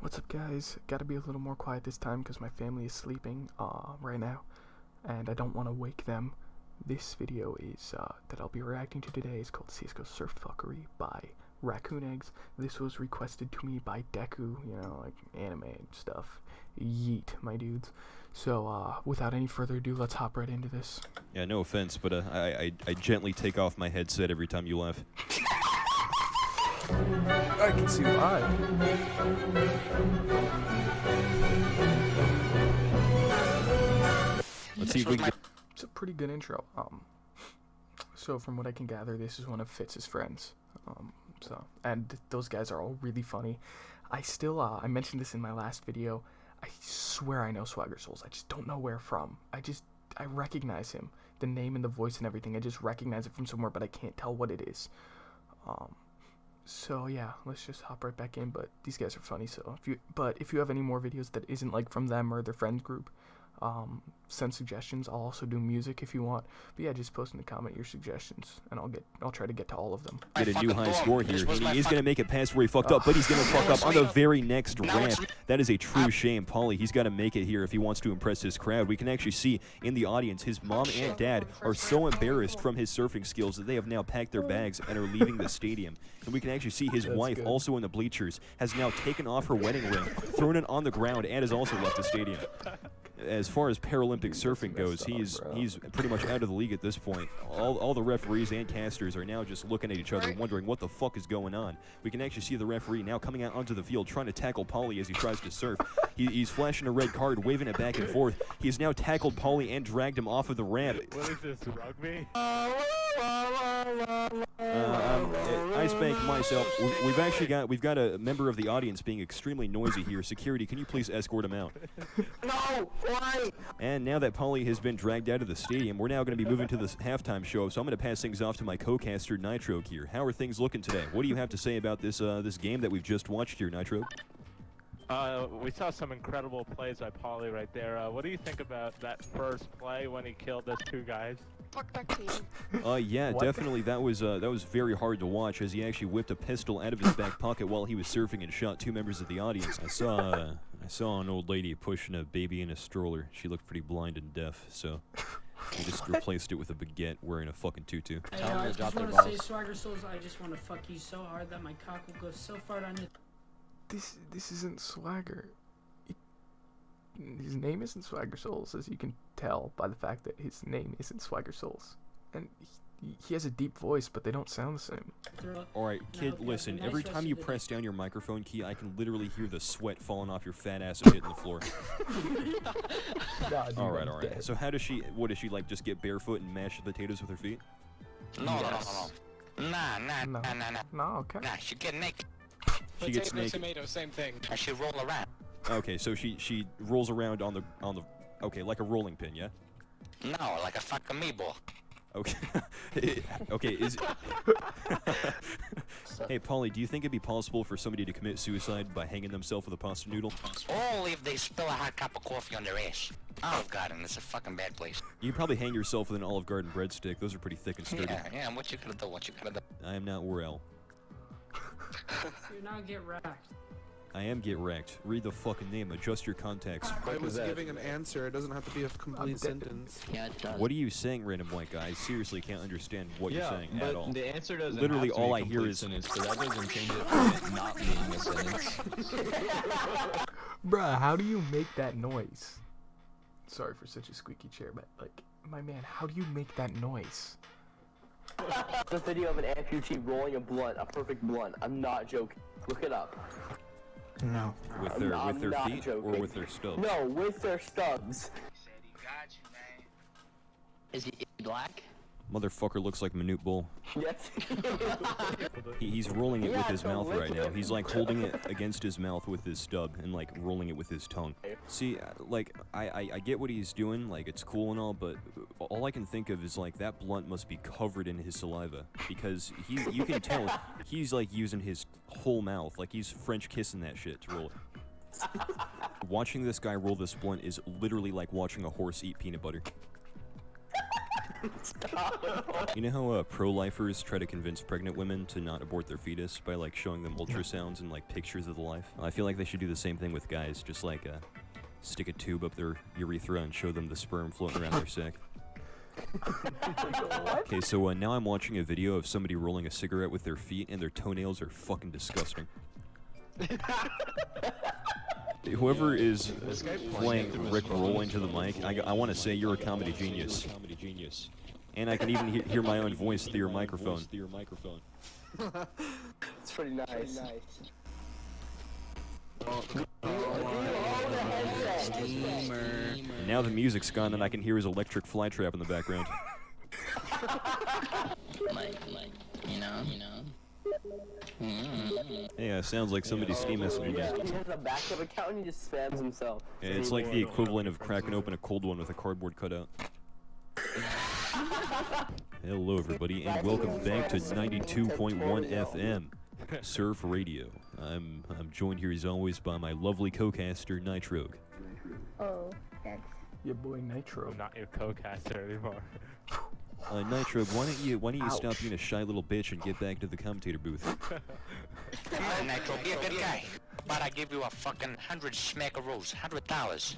What's up, guys? Gotta be a little more quiet this time because my family is sleeping right now, and I don't want to wake them. This video is that I'll be reacting to today is called CSGO Surf Fuckery by Racconeggs. This was requested to me by Deku, you know, like anime and stuff. Yeet, my dudes. So without any further ado, let's hop right into this. Yeah, no offense, but I gently take off my headset every time you laugh. I can see why. Let's see if we can get... It's a pretty good intro. So from what I can gather, this is one of Fitz's friends. And those guys are all really funny. I still, I mentioned this in my last video. I swear I know Swagger Souls. I just don't know where from. I recognize him. The name and the voice and everything. I just recognize it from somewhere, but I can't tell what it is. So yeah, let's just hop right back in. But these guys are funny. So if you have any more videos that isn't like from them or their friend group, send suggestions. I'll also do music if you want. But yeah, just post in the comment your suggestions, and I'll try to get to all of them. Get a new high score here. He is gonna make it past where he fucked up, but he's gonna fuck up on the very next ramp. That is a true shame. Paulie, he's got to make it here if he wants to impress his crowd. We can actually see in the audience his mom and dad are so embarrassed from his surfing skills that they have now packed their bags and are leaving the stadium. And we can actually see his wife, also in the bleachers, has now taken off her wedding ring, thrown it on the ground, and has also left the stadium. As far as Paralympic surfing goes, he's pretty much out of the league at this point. All the referees and casters are now just looking at each other, wondering what the fuck is going on. We can actually see the referee now coming out onto the field, trying to tackle Paulie as he tries to surf. He's flashing a red card, waving it back and forth. He has now tackled Paulie and dragged him off of the ramp. What is this, rugby? I spank myself. We've got a member of the audience being extremely noisy here. Security, can you please escort him out? No! Why? And now that Paulie has been dragged out of the stadium, we're now going to be moving to this halftime show, so I'm going to pass things off to my co-caster, Nitro, here. How are things looking today? What do you have to say about this this game that we've just watched here, Nitro? We saw some incredible plays by Paulie right there. What do you think about that first play when he killed those two guys? Fuck that team. Yeah, definitely. That was very hard to watch as he actually whipped a pistol out of his back pocket while he was surfing and shot two members of the audience. I saw an old lady pushing a baby in a stroller. She looked pretty blind and deaf, so we just replaced it with a baguette wearing a fucking tutu. Hey, I just want to say, Swagger Souls, I just want to fuck you so hard that my cock will go so far down your... This isn't Swagger. His name isn't Swagger Souls, as you can tell by the fact that his name isn't Swagger Souls. And he has a deep voice, but they don't sound the same. Alright, kid, listen. Every time you press down your microphone key, I can literally hear the sweat falling off your fat ass and hitting the floor. Alright. So how does she, what does she, like, just get barefoot and mash the potatoes with her feet? No. No, okay. Nah, she get naked. She gets naked. Tomato, same thing. And she roll around. Okay, so she rolls around on the okay, like a rolling pin, yeah? No, like a fucking meatball. Okay. Okay, Hey, Paulie, do you think it'd be possible for somebody to commit suicide by hanging themselves with a pasta noodle? Only if they spill a hot cup of coffee on their ass. Olive Garden is a fucking bad place. You could probably hang yourself with an Olive Garden breadstick. Those are pretty thick and sturdy. Yeah, and what you gonna do? I am not well. You're not get wrecked. I am get wrecked. Read the fucking name. Adjust your context. I was giving an answer. It doesn't have to be a complete sentence. Yeah, it does. What are you saying, random white guy? I seriously can't understand what you're saying at all. The answer doesn't literally have to all be I hear is sentence, but that doesn't change it from it not being a sentence. Bruh, how do you make that noise? Sorry for such a squeaky chair, but like, my man, how do you make that noise? The video of an amputee rolling a blunt, a perfect blunt. I'm not joking. Look it up. No. with their feet joking. or with their stubs? No, with their stubs. Is he black? Motherfucker looks like Manute Bull. Yes. He's rolling it with his mouth right now. He's like holding it against his mouth with his stub and like rolling it with his tongue. See, like, I get what he's doing, like it's cool and all, but all I can think of is like that blunt must be covered in his saliva because you can tell he's like using his whole mouth, like he's French kissing that shit to roll it. Watching this guy roll this blunt is literally like watching a horse eat peanut butter. You know how pro-lifers try to convince pregnant women to not abort their fetus by like showing them ultrasounds and like pictures of the life? I feel like they should do the same thing with guys, just like stick a tube up their urethra and show them the sperm floating around their sack. Okay, so now I'm watching a video of somebody rolling a cigarette with their feet, and their toenails are fucking disgusting. Whoever is playing Rick Roll into the mic, I want to say you're a comedy genius. And I can even hear my own voice through your microphone. It's pretty nice. And now the music's gone, and I can hear his electric flytrap in the background. Yeah, sounds like somebody's Steam messaging again. He has a backup account and he just spams himself. Yeah, it's like the equivalent of cracking open a cold one with a cardboard cutout. Hello everybody, and welcome back to 92.1 FM, Surf Radio. I'm joined here as always by my lovely co-caster, Nitrog. Oh, that's... Your boy Nitro. I'm not your co-caster anymore. Nitrog, why don't you stop being a shy little bitch and get back to the commentator booth? Come on, Nitro, be a good guy. But I give you a fucking 100 smackaroos, $100.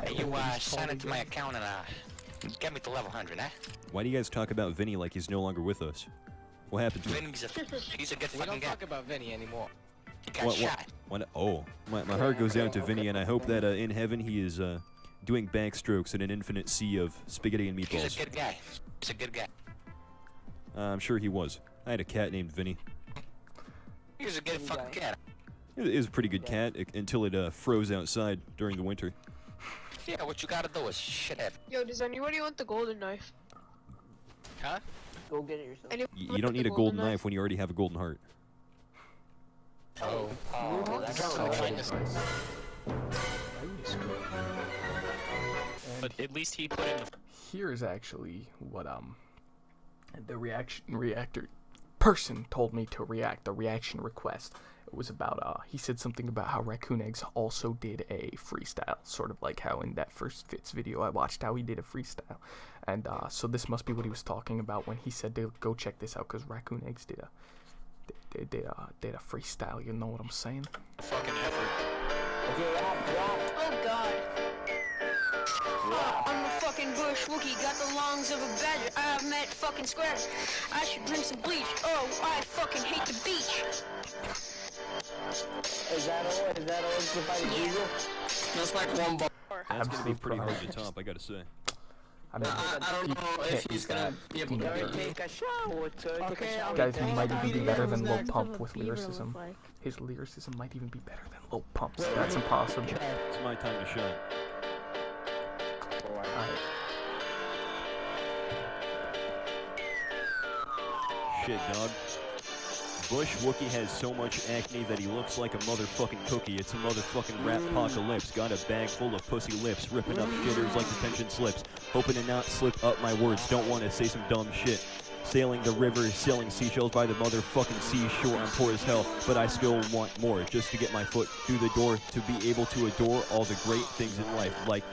And you sign it to my account and get me to level 100, eh? Why do you guys talk about Vinny like he's no longer with us? What happened to him? Vinny's he's a good We fucking don't guy. talk about Vinny anymore. He got shot. Oh, my heart goes out to Vinny, and I hope that in heaven he is doing backstrokes in an infinite sea of spaghetti and meatballs. He's a good guy. He's a good guy. I'm sure he was. I had a cat named Vinny. He was a good fucking cat. It was a pretty good cat until it froze outside during the winter. Yeah, what you gotta do is shit it. Yo, does anybody want the golden knife? Huh? Go get it yourself. You don't need a golden knife when you already have a golden heart. Oh, that's so kindness. But at least he put in the... Here is actually what the reactor person told me to react. The reaction request. It was about he said something about how Racconeggs also did a freestyle, sort of like how in that first Fitz video I watched how he did a freestyle, and so this must be what he was talking about when he said to go check this out, because Racconeggs did a freestyle. You know what I'm saying? fucking effort. Oh god. I'm a fucking bush Wookie, got the lungs of a badger. I've met fucking squares. I should drink some bleach. Oh, I fucking hate the beach. Is that all? Is that all? Fighting diesel? That's like one bar. That's gonna be pretty hard to top, I gotta say. I mean, I don't know if he's gonna be able to... Take a shower, Okay, guys, he might even be better than Lil Pump What with does a beaver lyricism. look like? His lyricism might even be better than Lil Pump's. That's impossible. It's my time to shine. Alright. Shit, dog. Bush Wookie has so much acne that he looks like a motherfucking cookie. It's a motherfucking rap apocalypse. Got a bag full of pussy lips, ripping up jitters like detention slips. Hoping to not slip up my words, don't want to say some dumb shit. Sailing the river, selling seashells by the motherfucking seashore. I'm poor as hell, but I still want more. Just to get my foot through the door, to be able to adore all the great things in life, like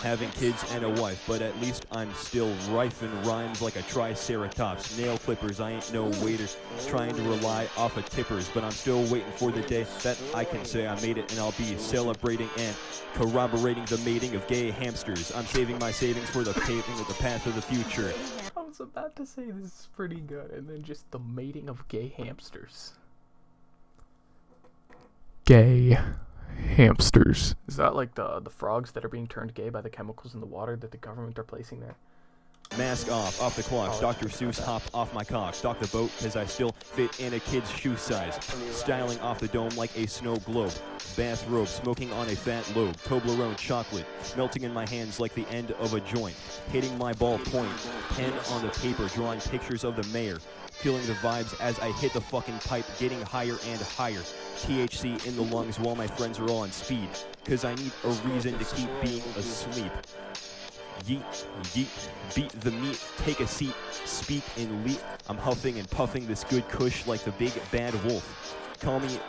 having kids and a wife. But at least I'm still rife in rhymes like a triceratops. Nail clippers, I ain't no waiter, trying to rely off of tippers. But I'm still waiting for the day that I can say I made it, and I'll be celebrating and corroborating the mating of gay hamsters. I'm saving my savings for the paving of the path of the future. I was about to say this is pretty good, and then just the mating of gay hamsters. Gay hamsters. Is that like the frogs that are being turned gay by the chemicals in the water that the government are placing there? Mask off the clock, Dr. Seuss hop off my cock, dock the boat cause I still fit in a kid's shoe size, styling off the dome like a snow globe, bathrobe, smoking on a fat lobe, Toblerone chocolate, melting in my hands like the end of a joint, hitting my ball point, pen on the paper, drawing pictures of the mayor, feeling the vibes as I hit the fucking pipe, getting higher and higher, THC in the lungs while my friends are all on speed, cause I need a reason to keep being asleep. Yeet, yeet, beat the meat, take a seat, speak and leap. I'm huffing and puffing this good kush like the big bad wolf. Call me,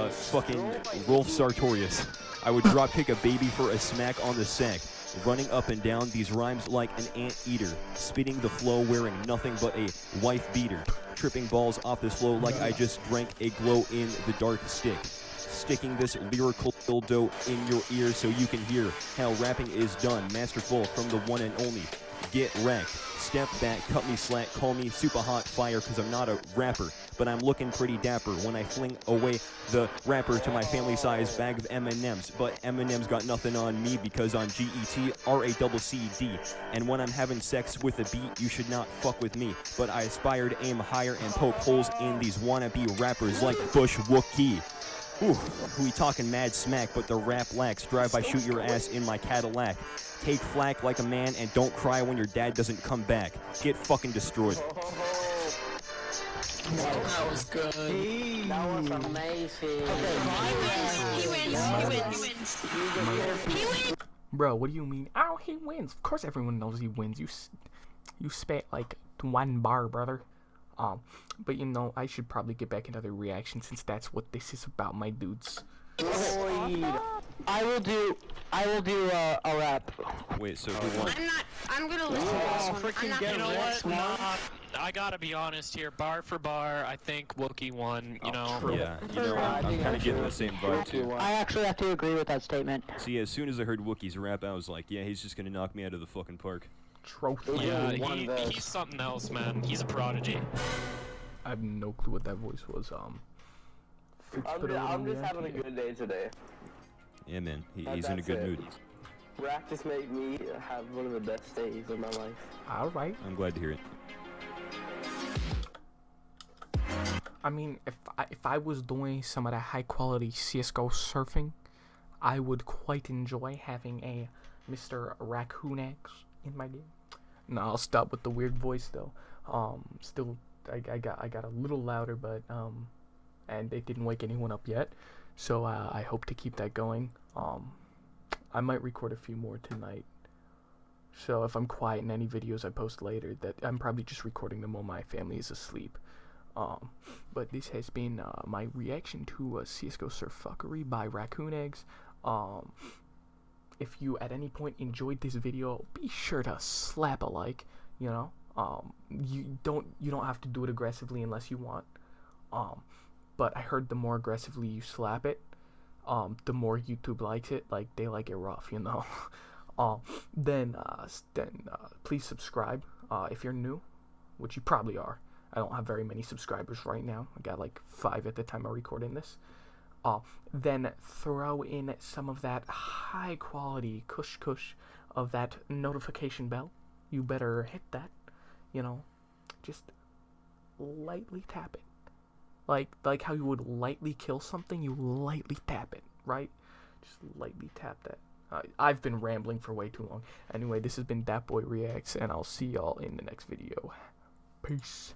fucking Rolf Sartorius. I would drop kick a baby for a smack on the sack. running up and down these rhymes like an anteater, spitting the flow wearing nothing but a wife beater, tripping balls off this flow like I just drank a glow in the dark stick, sticking this lyrical dildo in your ear so you can hear how rapping is done, masterful from the one and only Get Wrecked. Step back, cut me slack, call me super hot fire, cause I'm not a rapper, but I'm looking pretty dapper when I fling away the rapper to my family-sized bag of M&Ms. But M&M's got nothing on me because I'm GETRACCD. And when I'm having sex with a beat, you should not fuck with me. But I aspire to aim higher and poke holes in these wannabe rappers like Bush Wookie. Ooh, we talking mad smack, but the rap lacks. Drive by, shoot your ass in my Cadillac. Take flack like a man and don't cry when your dad doesn't come back. Get fucking destroyed. That was good. That was amazing. He wins. Bro, what do you mean? Oh, he wins. Of course everyone knows he wins. You spit like 1 bar, brother. But you know, I should probably get back into the reaction since that's what this is about, my dudes. I will do a rap. Wait, so who won? I'm gonna listen to this one. I'm not You know gonna what? I gotta be honest here. Bar for bar, I think Wookie won. You know. Yeah, you know, I'm kind of getting the same vibe too. I actually have to agree with that statement. See, as soon as I heard Wookie's rap, I was like, yeah, he's just gonna knock me out of the fucking park. Trophy. Yeah, he's something else, man. He's a prodigy. I have no clue what that voice was. I'm just having a good day today. Yeah, man, he's in a That's good it. mood. Rap just made me have one of the best days of my life. Alright. I'm glad to hear it. I mean, if I was doing some of that high quality CSGO surfing, I would quite enjoy having a Mr. Racconeggs in my game. No, I'll stop with the weird voice though. Still, I got a little louder, but and it didn't wake anyone up yet. So I hope to keep that going. I might record a few more tonight. So if I'm quiet in any videos I post later, that I'm probably just recording them while my family is asleep. But this has been my reaction to CSGO Surf Fuckery by Racconeggs. If you at any point enjoyed this video, be sure to slap a like. You know, you don't have to do it aggressively unless you want. But I heard the more aggressively you slap it, the more YouTube likes it. Like they like it rough, you know. Then please subscribe if you're new, which you probably are. I don't have very many subscribers right now. I got like 5 at the time of recording this. Then throw in some of that high quality kush of that notification bell. You better hit that, you know, just lightly tap it. Like how you would lightly kill something, you lightly tap it, right? Just lightly tap that. I've been rambling for way too long. Anyway, this has been Dat Boy Reacts, and I'll see y'all in the next video. Peace.